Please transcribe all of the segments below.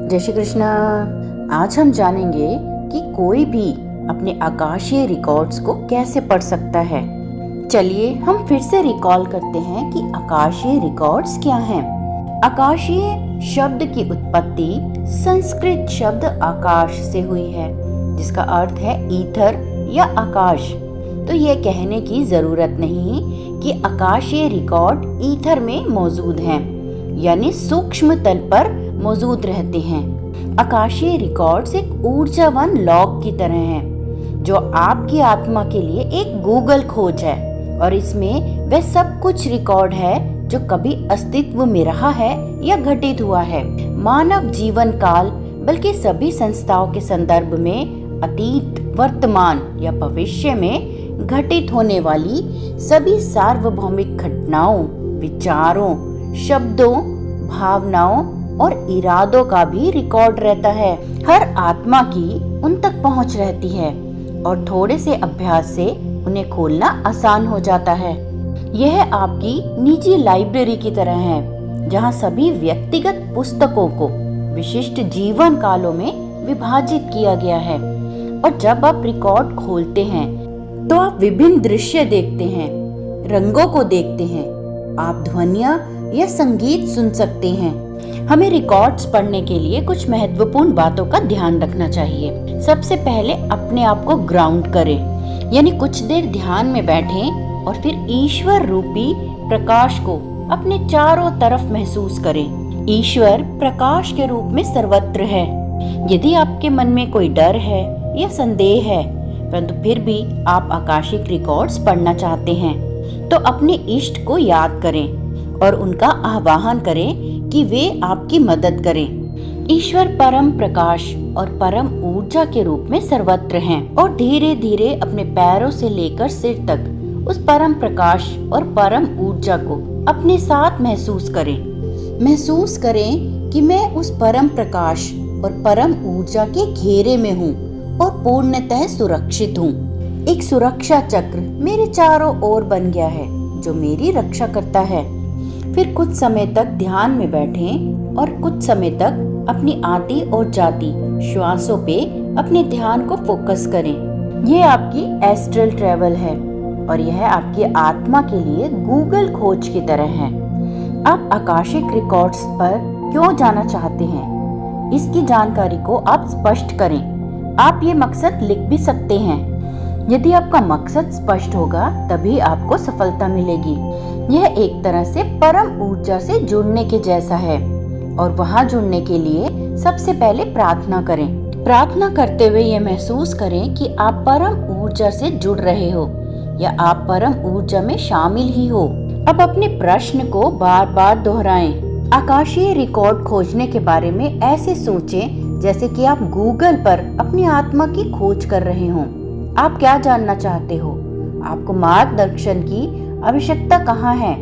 जय श्री कृष्ण। आज हम जानेंगे कि कोई भी अपने आकाशीय रिकॉर्ड्स को कैसे पढ़ सकता है। चलिए हम फिर से रिकॉल करते हैं कि आकाशीय रिकॉर्ड्स क्या हैं। आकाशीय शब्द की उत्पत्ति संस्कृत शब्द आकाश से हुई है, जिसका अर्थ है ईथर या आकाश। तो यह कहने की जरूरत नहीं कि आकाशीय रिकॉर्ड ईथर में मौजूद हैं, यानी सूक्ष्म तल पर मौजूद रहते हैं। आकाशीय रिकॉर्ड्स एक ऊर्जावान लॉग की तरह हैं, जो आपकी आत्मा के लिए एक गूगल खोज है, और इसमें वह सब कुछ रिकॉर्ड है जो कभी अस्तित्व में रहा है या घटित हुआ है। मानव जीवन काल बल्कि सभी संस्थाओं के संदर्भ में अतीत, वर्तमान या भविष्य में घटित होने वाली सभी सार्वभौमिक घटनाओं, विचारों, शब्दों, भावनाओं और इरादों का भी रिकॉर्ड रहता है। हर आत्मा की उन तक पहुंच रहती है और थोड़े से अभ्यास से उन्हें खोलना आसान हो जाता है। यह आपकी निजी लाइब्रेरी की तरह है, जहां सभी व्यक्तिगत पुस्तकों को विशिष्ट जीवन कालों में विभाजित किया गया है। और जब आप रिकॉर्ड खोलते हैं तो आप विभिन्न दृश्य देखते हैं, रंगों को देखते हैं, आप ध्वनियां या संगीत सुन सकते हैं। हमें रिकॉर्ड्स पढ़ने के लिए कुछ महत्वपूर्ण बातों का ध्यान रखना चाहिए। सबसे पहले अपने आप को ग्राउंड करें, यानी कुछ देर ध्यान में बैठें और फिर ईश्वर रूपी प्रकाश को अपने चारों तरफ महसूस करें। ईश्वर प्रकाश के रूप में सर्वत्र है। यदि आपके मन में कोई डर है या संदेह है, परंतु फिर भी आप आकाशिक रिकॉर्ड्स पढ़ना चाहते हैं, तो अपने इष्ट को याद करें और उनका आह्वान करें कि वे आपकी मदद करें। ईश्वर परम प्रकाश और परम ऊर्जा के रूप में सर्वत्र हैं, और धीरे धीरे अपने पैरों से लेकर सिर तक उस परम प्रकाश और परम ऊर्जा को अपने साथ महसूस करें। महसूस करें कि मैं उस परम प्रकाश और परम ऊर्जा के घेरे में हूँ और पूर्णतः सुरक्षित हूँ। एक सुरक्षा चक्र मेरे चारों ओर बन गया है जो मेरी रक्षा करता है। फिर कुछ समय तक ध्यान में बैठें और कुछ समय तक अपनी आती और जाती श्वासों पे अपने ध्यान को फोकस करें। यह आपकी एस्ट्रल ट्रैवल है और यह आपकी आत्मा के लिए गूगल खोज की तरह है। आप आकाशिक रिकॉर्ड्स पर क्यों जाना चाहते हैं, इसकी जानकारी को आप स्पष्ट करें। आप ये मकसद लिख भी सकते हैं। यदि आपका मकसद स्पष्ट होगा तभी आपको सफलता मिलेगी। यह एक तरह से परम ऊर्जा से जुड़ने के जैसा है, और वहां जुड़ने के लिए सबसे पहले प्रार्थना करें। प्रार्थना करते हुए यह महसूस करें कि आप परम ऊर्जा से जुड़ रहे हो या आप परम ऊर्जा में शामिल ही हो। अब अपने प्रश्न को बार बार दोहराएं। आकाशीय रिकॉर्ड खोजने के बारे में ऐसे सोचें जैसे कि आप गूगल पर अपनी आत्मा की खोज कर रहे हों। आप क्या जानना चाहते हो? आपको मार्गदर्शन की आवश्यकता कहाँ है?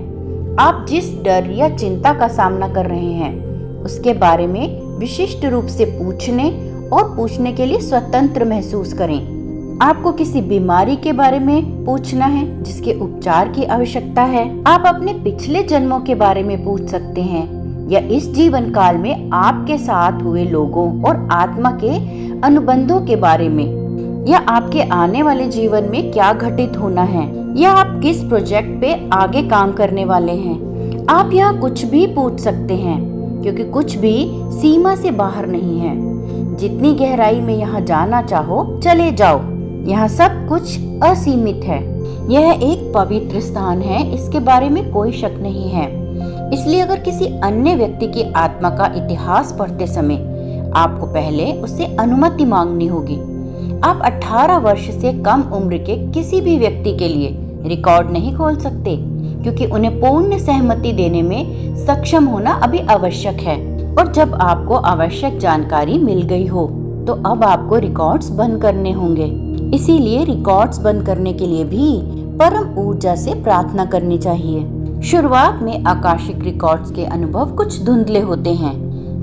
आप जिस डर या चिंता का सामना कर रहे हैं उसके बारे में विशिष्ट रूप से पूछने और पूछने के लिए स्वतंत्र महसूस करें। आपको किसी बीमारी के बारे में पूछना है जिसके उपचार की आवश्यकता है। आप अपने पिछले जन्मों के बारे में पूछ सकते हैं, या इस जीवन काल में आपके साथ हुए लोगों और आत्मा के अनुबंधों के बारे में, या आपके आने वाले जीवन में क्या घटित होना है, या आप किस प्रोजेक्ट पे आगे काम करने वाले हैं। आप यहाँ कुछ भी पूछ सकते हैं, क्योंकि कुछ भी सीमा से बाहर नहीं है। जितनी गहराई में यहाँ जाना चाहो चले जाओ, यहाँ सब कुछ असीमित है। यह एक पवित्र स्थान है, इसके बारे में कोई शक नहीं है। इसलिए अगर किसी अन्य व्यक्ति की आत्मा का इतिहास पढ़ते समय आपको पहले उससे अनुमति मांगनी होगी। आप 18 वर्ष से कम उम्र के किसी भी व्यक्ति के लिए रिकॉर्ड नहीं खोल सकते, क्योंकि उन्हें पूर्ण सहमति देने में सक्षम होना अभी आवश्यक है। और जब आपको आवश्यक जानकारी मिल गई हो तो अब आपको रिकॉर्ड्स बंद करने होंगे। इसीलिए रिकॉर्ड्स बंद करने के लिए भी परम ऊर्जा से प्रार्थना करनी चाहिए। शुरुआत में आकाशिक रिकॉर्ड्स के अनुभव कुछ धुंधले होते हैं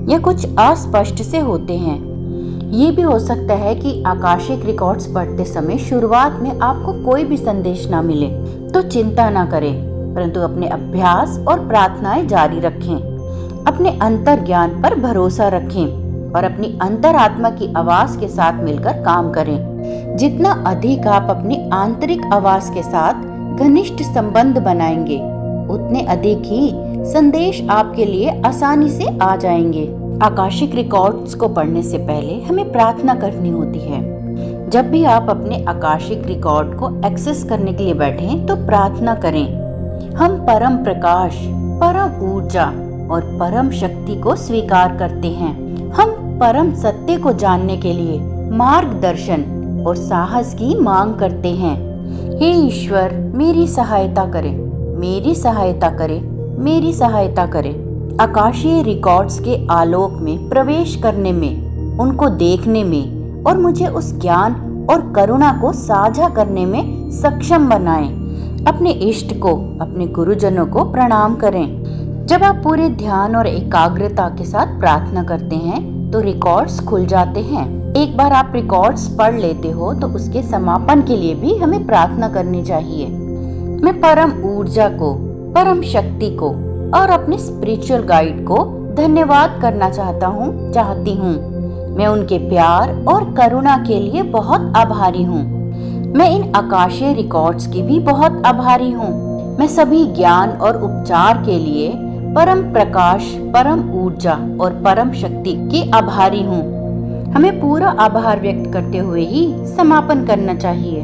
या कुछ अस्पष्ट से होते हैं। ये भी हो सकता है कि आकाशिक रिकॉर्ड्स पढ़ते समय शुरुआत में आपको कोई भी संदेश ना मिले, तो चिंता ना करें, परंतु अपने अभ्यास और प्रार्थनाएं जारी रखें। अपने अंतर ज्ञान पर भरोसा रखें और अपनी अंतरात्मा की आवाज के साथ मिलकर काम करें। जितना अधिक आप अपनी आंतरिक आवाज के साथ घनिष्ठ संबंध बनाएंगे, उतने अधिक ही संदेश आपके लिए आसानी से आ जाएंगे। आकाशिक रिकॉर्ड्स को पढ़ने से पहले हमें प्रार्थना करनी होती है। जब भी आप अपने आकाशिक रिकॉर्ड को एक्सेस करने के लिए बैठें तो प्रार्थना करें। हम परम प्रकाश, परम ऊर्जा और परम शक्ति को स्वीकार करते हैं। हम परम सत्य को जानने के लिए मार्गदर्शन और साहस की मांग करते हैं। हे ईश्वर, मेरी सहायता करें, मेरी सहायता करें, मेरी सहायता करें। आकाशीय रिकॉर्ड्स के आलोक में प्रवेश करने में, उनको देखने में और मुझे उस ज्ञान और करुणा को साझा करने में सक्षम बनाएं। अपने इष्ट को, अपने गुरुजनों को प्रणाम करें। जब आप पूरे ध्यान और एकाग्रता के साथ प्रार्थना करते हैं तो रिकॉर्ड्स खुल जाते हैं। एक बार आप रिकॉर्ड्स पढ़ लेते हो तो उसके समापन के लिए भी हमें प्रार्थना करनी चाहिए। मैं परम ऊर्जा को, परम शक्ति को और अपने स्पिरिचुअल गाइड को धन्यवाद करना चाहती हूँ। मैं उनके प्यार और करुणा के लिए बहुत आभारी हूँ। मैं इन आकाशीय रिकॉर्ड्स की भी बहुत आभारी हूँ। मैं सभी ज्ञान और उपचार के लिए परम प्रकाश, परम ऊर्जा और परम शक्ति की आभारी हूँ। हमें पूरा आभार व्यक्त करते हुए ही समापन करना चाहिए।